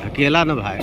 अकेला ना भाई।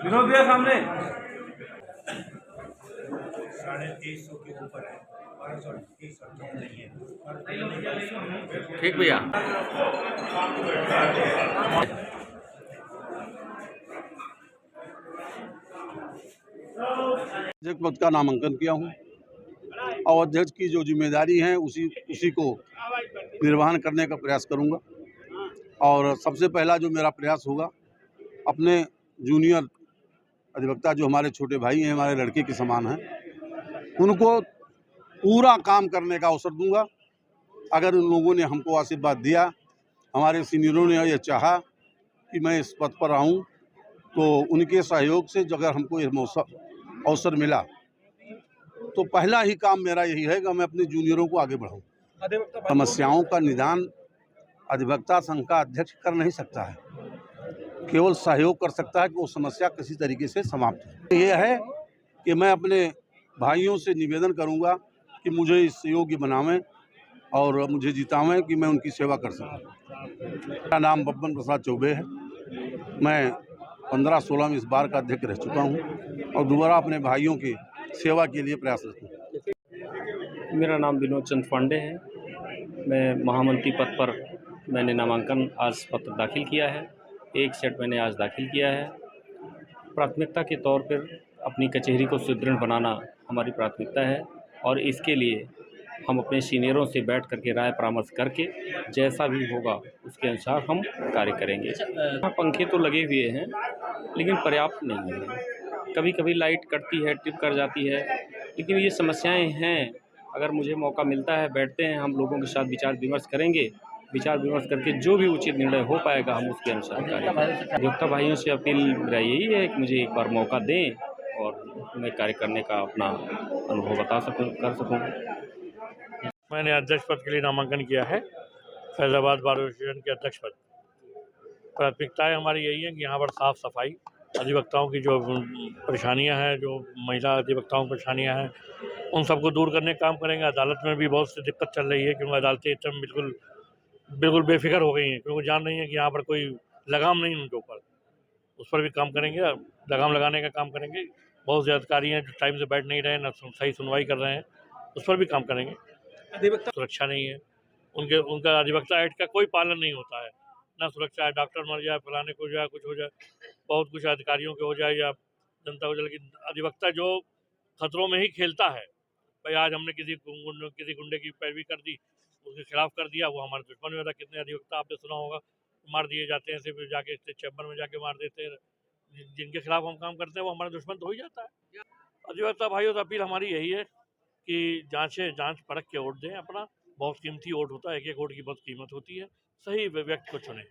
विनोद भैया सामने 350 के ऊपर है, 1230 नहीं है। ठीक भैया। अध्यक्ष पद का नामांकन किया हूँ और अध्यक्ष की जो जिम्मेदारी है उसी को निर्वहन करने का प्रयास करूँगा। और सबसे पहला जो मेरा प्रयास होगा, अपने जूनियर अधिवक्ता जो हमारे छोटे भाई हैं, हमारे लड़के के समान हैं, उनको पूरा काम करने का अवसर दूंगा। अगर उन लोगों ने हमको आशीर्वाद दिया, हमारे सीनियरों ने यह चाहा कि मैं इस पद पर आऊँ, तो उनके सहयोग से अगर हमको यह अवसर मिला तो पहला ही काम मेरा यही है कि मैं अपने जूनियरों को आगे बढ़ाऊँ। समस्याओं का निदान अधिवक्ता संघ का अध्यक्ष कर नहीं सकता है, केवल सहयोग कर सकता है कि वो समस्या किसी तरीके से समाप्त हो। ये है कि मैं अपने भाइयों से निवेदन करूंगा कि मुझे इस योग्य बनावें और मुझे जितावें कि मैं उनकी सेवा कर सकूं। मेरा नाम बब्बन प्रसाद चौबे है। मैं 15-16 में इस बार का अध्यक्ष रह चुका हूं और दोबारा अपने भाइयों की सेवा के लिए प्रयासरत हूँ। मेरा नाम विनोद चंद पांडे है। मैं महामंत्री पद पर मैंने नामांकन आज पत्र दाखिल किया है। एक सेट मैंने आज दाखिल किया है। प्राथमिकता के तौर पर अपनी कचहरी को सुदृढ़ बनाना हमारी प्राथमिकता है और इसके लिए हम अपने सीनियरों से बैठ करके राय परामर्श करके जैसा भी होगा उसके अनुसार हम कार्य करेंगे। पंखे तो लगे हुए हैं लेकिन पर्याप्त नहीं है। कभी कभी लाइट कटती है, ट्रिप कर जाती है, लेकिन ये समस्याएं हैं। अगर मुझे मौका मिलता है, बैठते हैं हम लोगों के साथ, विचार विमर्श करेंगे। विचार विमर्श करके जो भी उचित निर्णय हो पाएगा हम उसके अनुसार कार्य करेंगे। अधिवक्ता भाइयों से अपील मेरा यही है कि मुझे एक बार मौका दें और मैं कार्य करने का अपना अनुभव कर सकूँ। मैंने अध्यक्ष पद के लिए नामांकन किया है, फैजाबाद बार एसोसिएशन के अध्यक्ष पद। प्राथमिकताएं हमारी यही है कि यहाँ पर साफ सफाई, अधिवक्ताओं की जो परेशानियां हैं, जो महिला अधिवक्ताओं की परेशानियां हैं, उन सबको दूर करने का काम करेंगे। अदालत में भी बहुत सी दिक्कत चल रही है क्योंकि अदालतें इस टाइम बिल्कुल बेफिक्र हो गई हैं, क्योंकि जान रही हैं कि यहाँ पर कोई लगाम नहीं उनके ऊपर। उस पर भी काम करेंगे, लगाम लगाने का काम करेंगे। बहुत से अधिकारी हैं जो टाइम से बैठ नहीं रहे, न सही सुनवाई कर रहे हैं, उस पर भी काम करेंगे। अधिवक्ता सुरक्षा नहीं है, उनका अधिवक्ता एक्ट का कोई पालन नहीं होता है, ना सुरक्षा है। डॉक्टर मर जाए, फलाने को हो जाए, कुछ हो जाए, बहुत कुछ अधिकारियों के हो जाए या जनता हो जाए, लेकिन अधिवक्ता जो खतरों में ही खेलता है। भाई आज हमने किसी गुंडे की पैरवी कर दी, उसके खिलाफ कर दिया, वो हमारे दुश्मन में था। कितने अधिवक्ता आपने सुना होगा मार दिए जाते हैं, सिर्फ जाके चैम्बर में जाके मार देते हैं। जिनके खिलाफ हम काम करते हैं वो हमारा दुश्मन तो हो ही जाता है। अधिवक्ता भाइयों से अपील हमारी यही है कि जांच परख के वोट दें अपना। बहुत कीमती वोट होता है, एक वोट की बहुत कीमत होती है। सही व्यक्ति को चुनें।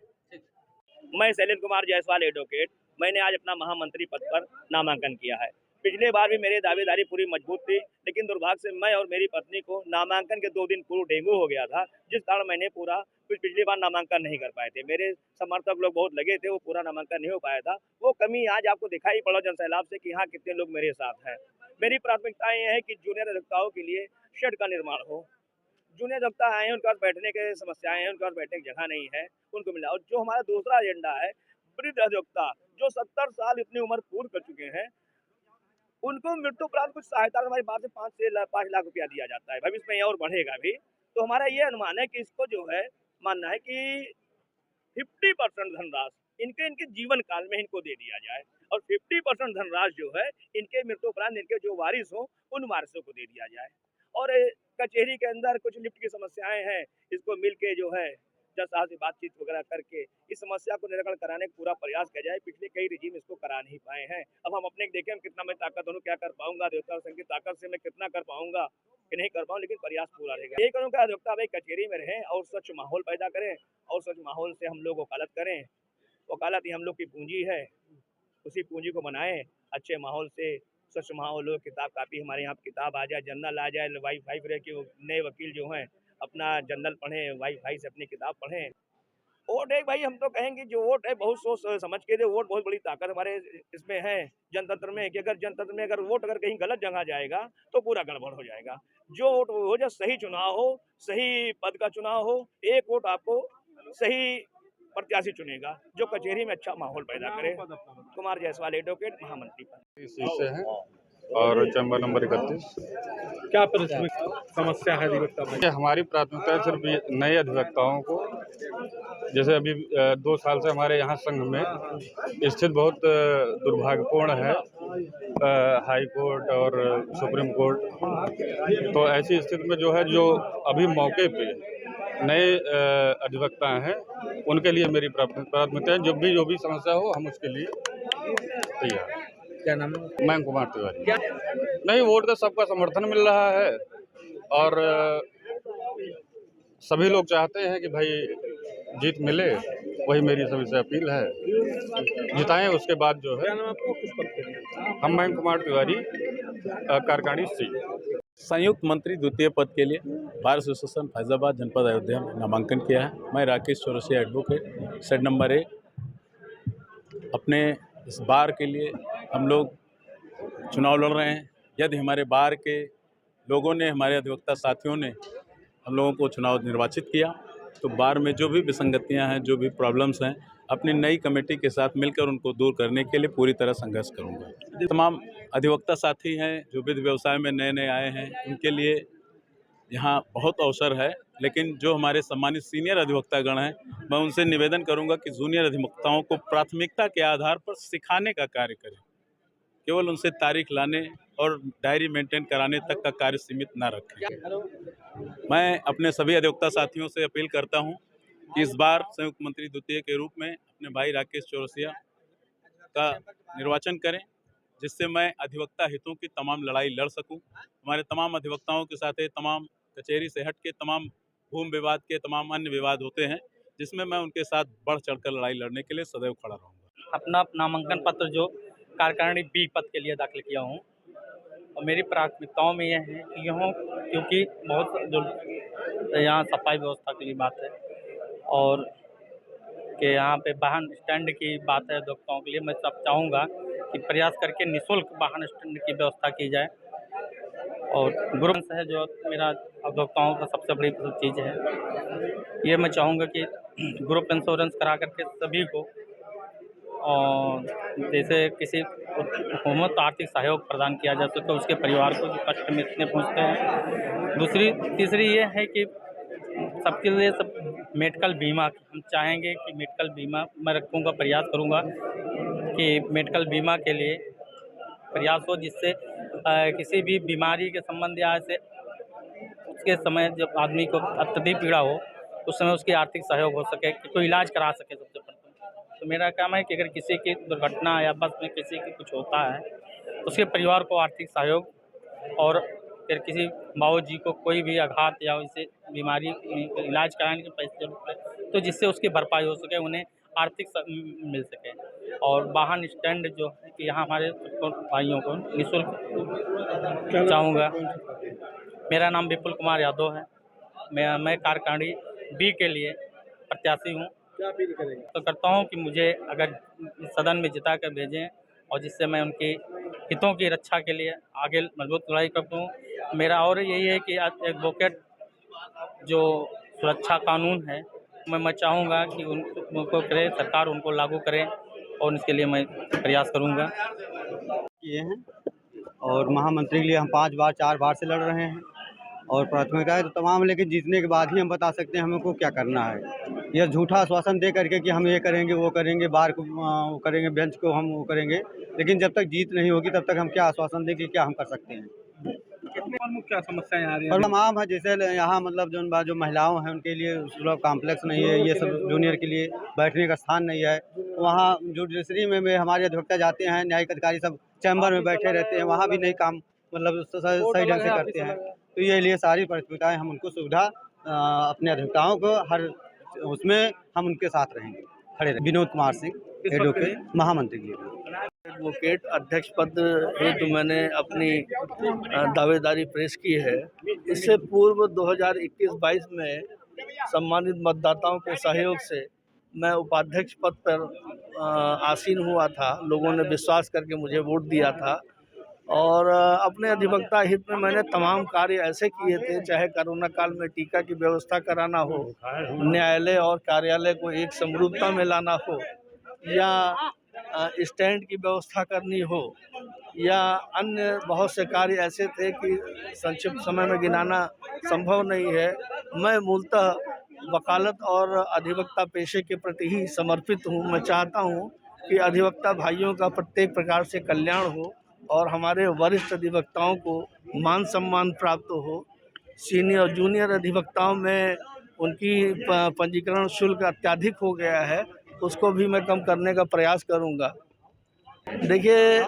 मैं शैलेंद्र कुमार जायसवाल एडवोकेट, मैंने आज अपना महामंत्री पद पर नामांकन किया है। पिछले बार भी मेरी दावेदारी पूरी मजबूत थी, लेकिन दुर्भाग्य से मैं और मेरी पत्नी को नामांकन के 2 दिन पूर्व डेंगू हो गया था, जिस कारण मैंने पूरा पिछली बार नामांकन नहीं कर पाए थे। मेरे समर्थक लोग बहुत लगे थे, वो पूरा नामांकन नहीं हो पाया था। वो कमी आज आपको दिखाई पड़ा जनसैलाब से कि यहाँ कितने लोग मेरे साथ हैं। मेरी प्राथमिकताएं ये है कि जूनियर अधिवक्ताओं के लिए शेड का निर्माण हो। जूनियर अधिवक्ता आए हैं, उनके पास बैठने की समस्याएं हैं, उनके पास बैठने की जगह नहीं है, उनको मिला। और जो हमारा दूसरा एजेंडा है, वृद्ध अधिवक्ता जो 70 साल इतनी उम्र पूर्ण कर चुके हैं, उनको मृत्यु उपरांत कुछ सहायता हमारी बात से 5 लाख रुपया दिया जाता है। भविष्य में और बढ़ेगा भी। तो हमारा ये अनुमान है कि इसको जो है मानना है कि 50% धनराशि इनके जीवन काल में इनको दे दिया जाए और 50% धनराशि जो है इनके मृत्यु उपरांत इनके जो वारिस हो उन वारिसों को दे दिया जाए। और कचहरी के अंदर कुछ लिफ्ट की समस्याएं हैं, इसको मिल के जो है जज साहब से बातचीत वगैरह करके इस समस्या को निराकरण कराने का पूरा प्रयास किया जाए। पिछले कई रिजीम इसको करा नहीं पाए हैं। अब हम अपने देखें हम कितना मैं ताकत हूँ, क्या कर पाऊंगा, अधिवक्ता संघ की ताकत से मैं कितना कर पाऊंगा कि नहीं कर पाऊँ, लेकिन प्रयास पूरा रहेगा। यही करूँगा अधिवक्ता भाई कचहरी में रहें और स्वच्छ माहौल पैदा करें और स्वच्छ माहौल से हम लोग वकालत करें। वकालत ही हम लोग की पूंजी है, उसी पूंजी को बनाएं अच्छे माहौल से, स्वच्छ माहौल हो, किताब कापी हमारे यहाँ किताब आ जाए, जर्नल आ जाए, वाईफाई रहे कि नए वकील जो हैं अपना जर्नल पढ़ें, वाईफाई से अपनी किताब पढ़ें। वोट है भाई, हम तो कहेंगे जो वोट है बहुत सोच समझ के दे। वोट बहुत बड़ी ताकत हमारे इसमें है जनतंत्र में कि अगर जनतंत्र में अगर वोट अगर कहीं गलत जगह जाएगा तो पूरा गड़बड़ हो जाएगा। जो वोट हो जाए, सही चुनाव हो, सही पद का चुनाव हो, एक वोट आपको सही प्रत्याशी चुनेगा जो कचहरी में अच्छा माहौल पैदा करे। कुमार जायसवाल एडवोकेट, महामंत्री पद। इस से है और चैम्बर नंबर 31। क्या प्राथमिक समस्या है अधिवक्ता में? हमारी प्राथमिकता है सिर्फ नए अधिवक्ताओं को, जैसे अभी 2 साल से हमारे यहाँ संघ में स्थित बहुत दुर्भाग्यपूर्ण है, हाई कोर्ट और सुप्रीम कोर्ट। तो ऐसी स्थिति में जो है, जो अभी मौके पे नए अधिवक्ता हैं उनके लिए मेरी प्राथमिकता है। जब भी जो भी समस्या हो हम उसके लिए तैयार हैं। क्या नाम है? मैं कुमार तिवारी। नहीं, वोट का सबका समर्थन मिल रहा है और सभी लोग चाहते हैं कि भाई जीत मिले, वही मेरी सभी से अपील है, जिताएं। उसके बाद जो है, क्या नाम आपको, किस पद पे? हम मैं कुमार तिवारी, कारकानी सी। संयुक्त मंत्री द्वितीय पद के लिए बार एसोसिएशन फैजाबाद जनपद अयोध्या में नामांकन किया है। मैं Rakesh Chaurasia advocate, set number 1। अपने इस बार के लिए हम लोग चुनाव लड़ रहे हैं। यदि हमारे बार के लोगों ने, हमारे अधिवक्ता साथियों ने हम लोगों को चुनाव निर्वाचित किया, तो बार में जो भी विसंगतियां हैं, जो भी प्रॉब्लम्स हैं, अपनी नई कमेटी के साथ मिलकर उनको दूर करने के लिए पूरी तरह संघर्ष करूंगा। तमाम अधिवक्ता साथी हैं जो विधि व्यवसाय में नए नए आए हैं, उनके लिए यहाँ बहुत अवसर है, लेकिन जो हमारे सम्मानित सीनियर अधिवक्तागण हैं, मैं उनसे निवेदन करूंगा कि जूनियर अधिवक्ताओं को प्राथमिकता के आधार पर सिखाने का कार्य करें। केवल उनसे तारीख लाने और डायरी मेंटेन कराने तक का कार्य सीमित ना रखें। मैं अपने सभी अधिवक्ता साथियों से अपील करता हूं कि इस बार संयुक्त मंत्री द्वितीय के रूप में अपने भाई राकेश चौरसिया का निर्वाचन करें, जिससे मैं अधिवक्ता हितों की तमाम लड़ाई लड़ सकूं। हमारे तमाम अधिवक्ताओं के साथ तमाम कचहरी से हट के तमाम भूमि विवाद के तमाम अन्य विवाद होते हैं, जिसमें मैं उनके साथ बढ़ चढ़कर लड़ाई लड़ने के लिए सदैव खड़ा रहूँगा। अपना नामांकन पत्र जो कारकानी बी पद के लिए दाखिल किया हूँ, और मेरी प्राथमिकताओं में यह है कि यहाँ, क्योंकि बहुत जो यहाँ सफाई व्यवस्था की भी बात है और कि यहाँ पे वाहन स्टैंड की बात है अधिवक्ताओं के लिए, मैं सब चाहूँगा कि प्रयास करके निःशुल्क वाहन स्टैंड की व्यवस्था की जाए। और ग्रुप है जो मेरा अधिवक्ताओं का सबसे बड़ी चीज़ है, ये मैं चाहूँगा कि ग्रुप इंश्योरेंस करा करके सभी को, और जैसे किसी हुकूमत को आर्थिक सहयोग प्रदान किया जा सके उसके परिवार को जो कष्ट में इतने पहुँचते हैं। तीसरी ये है कि सबके लिए सब मेडिकल बीमा, हम चाहेंगे कि मेडिकल बीमा मैं रखूँगा, प्रयास करूँगा कि मेडिकल बीमा के लिए प्रयास हो, जिससे किसी भी बीमारी के संबंध या ऐसे उसके समय जब आदमी को अत्यधिक पीड़ा हो उस समय उसकी आर्थिक सहयोग हो सके, कि कोई इलाज करा सके सबसे प्रथम। तो मेरा काम है कि अगर किसी की दुर्घटना या बस में किसी की कुछ होता है तो उसके परिवार को आर्थिक सहयोग, और फिर किसी बाबू जी को कोई भी आघात या वैसे बीमारी इलाज कराने के पैसे जरूरत पड़े तो जिससे उसकी भरपाई हो सके, उन्हें आर्थिक मिल सके। और वाहन स्टैंड जो है कि यहाँ हमारे भाइयों को निःशुल्क चाहूँगा। मेरा नाम विपुल कुमार यादव है, मैं कारकानी बी के लिए प्रत्याशी हूँ। क्या अपील करेंगे? तो करता हूँ कि मुझे अगर सदन में जिता कर भेजें और जिससे मैं उनके हितों की रक्षा के लिए आगे मजबूत लड़ाई करता हूँ। मेरा और यही है कि एडवोकेट जो सुरक्षा कानून है मैं चाहूँगा कि उनको करे, सरकार उनको लागू करे, और इसके लिए मैं प्रयास करूँगा। ये हैं और महामंत्री के लिए हम 5 बार 4 बार से लड़ रहे हैं और प्राथमिकता है तो तमाम, लेकिन जीतने के बाद ही हम बता सकते हैं हमको क्या करना है। यह झूठा आश्वासन दे करके कि हम ये करेंगे वो करेंगे, बार को वो करेंगे, बेंच को हम वो करेंगे, लेकिन जब तक जीत नहीं होगी तब तक हम क्या आश्वासन दें कि क्या हम कर सकते हैं। प्रमुख क्या समस्याएं आ रही हैं? प्रॉब्लम आम है, जैसे यहाँ मतलब जो महिलाओं हैं उनके लिए सुलभ कॉम्प्लेक्स नहीं है, ये सब जूनियर के लिए बैठने का स्थान नहीं है। वहाँ जुडिशरी में हमारे अधिवक्ता जाते हैं, न्यायिक अधिकारी सब चैम्बर में बैठे रहते हैं, वहाँ भी नहीं काम मतलब सही ढंग से करते हैं। तो ये लिए सारी प्राथमिकताएं हम उनको सुविधा अपने अधिवक्ताओं को हर उसमें हम उनके साथ रहेंगे, खड़े रहेंगे। विनोद कुमार सिंह, एडवोकेट, महामंत्री के लिए। एडवोकेट अध्यक्ष पद हेतु मैंने अपनी दावेदारी पेश की है। इससे पूर्व 2021-22 में सम्मानित मतदाताओं के सहयोग से मैं उपाध्यक्ष पद पर आसीन हुआ था। लोगों ने विश्वास करके मुझे वोट दिया था और अपने अधिवक्ता हित में मैंने तमाम कार्य ऐसे किए थे, चाहे कोरोना काल में टीका की व्यवस्था कराना हो, न्यायालय और कार्यालय को एक समरूपता में लाना हो, या स्टैंड की व्यवस्था करनी हो, या अन्य बहुत से कार्य ऐसे थे कि संक्षिप्त समय में गिनाना संभव नहीं है। मैं मूलतः वकालत और अधिवक्ता पेशे के प्रति ही समर्पित हूँ। मैं चाहता हूँ कि अधिवक्ता भाइयों का प्रत्येक प्रकार से कल्याण हो और हमारे वरिष्ठ अधिवक्ताओं को मान सम्मान प्राप्त हो। सीनियर जूनियर अधिवक्ताओं में उनकी पंजीकरण शुल्क अत्यधिक हो गया है, उसको भी मैं कम करने का प्रयास करूंगा। देखिए,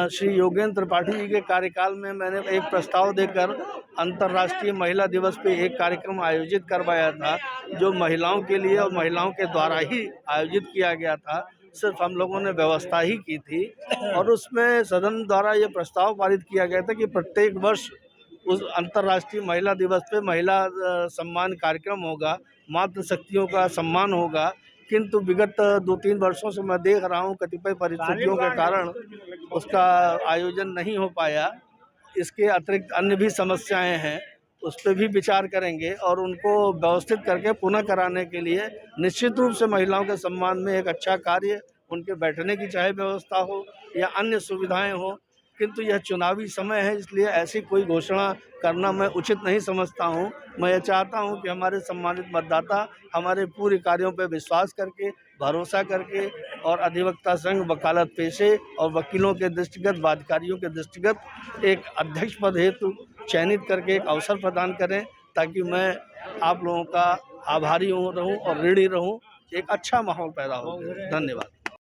श्री योगेंद्र त्रिपाठी जी के कार्यकाल में मैंने एक प्रस्ताव देकर अंतर्राष्ट्रीय महिला दिवस पे एक कार्यक्रम आयोजित करवाया था, जो महिलाओं के लिए और महिलाओं के द्वारा ही आयोजित किया गया था। सिर्फ हम लोगों ने व्यवस्था ही की थी और उसमें सदन द्वारा ये प्रस्ताव पारित किया गया था कि प्रत्येक वर्ष उस अंतर्राष्ट्रीय महिला दिवस पे महिला सम्मान कार्यक्रम होगा, मातृशक्तियों का सम्मान होगा। किंतु विगत 2-3 वर्षों से मैं देख रहा हूँ कतिपय परिस्थितियों के कारण उसका आयोजन नहीं हो पाया। इसके अतिरिक्त अन्य भी समस्याएं हैं, उस पर भी विचार करेंगे और उनको व्यवस्थित करके पुनः कराने के लिए निश्चित रूप से महिलाओं के सम्मान में एक अच्छा कार्य, उनके बैठने की चाहे व्यवस्था हो या अन्य सुविधाएं हो। किंतु यह चुनावी समय है, इसलिए ऐसी कोई घोषणा करना मैं उचित नहीं समझता हूं। मैं ये चाहता हूं कि हमारे सम्मानित मतदाता हमारे पूरे कार्यों पर विश्वास करके, भरोसा करके और अधिवक्ता संघ, वकालत पेशे और वकीलों के दृष्टिगत, वादकारियों के दृष्टिगत एक अध्यक्ष पद हेतु चयनित करके एक अवसर प्रदान करें, ताकि मैं आप लोगों का आभारी रहूं और ऋणी रहूं। एक अच्छा माहौल पैदा हो। धन्यवाद।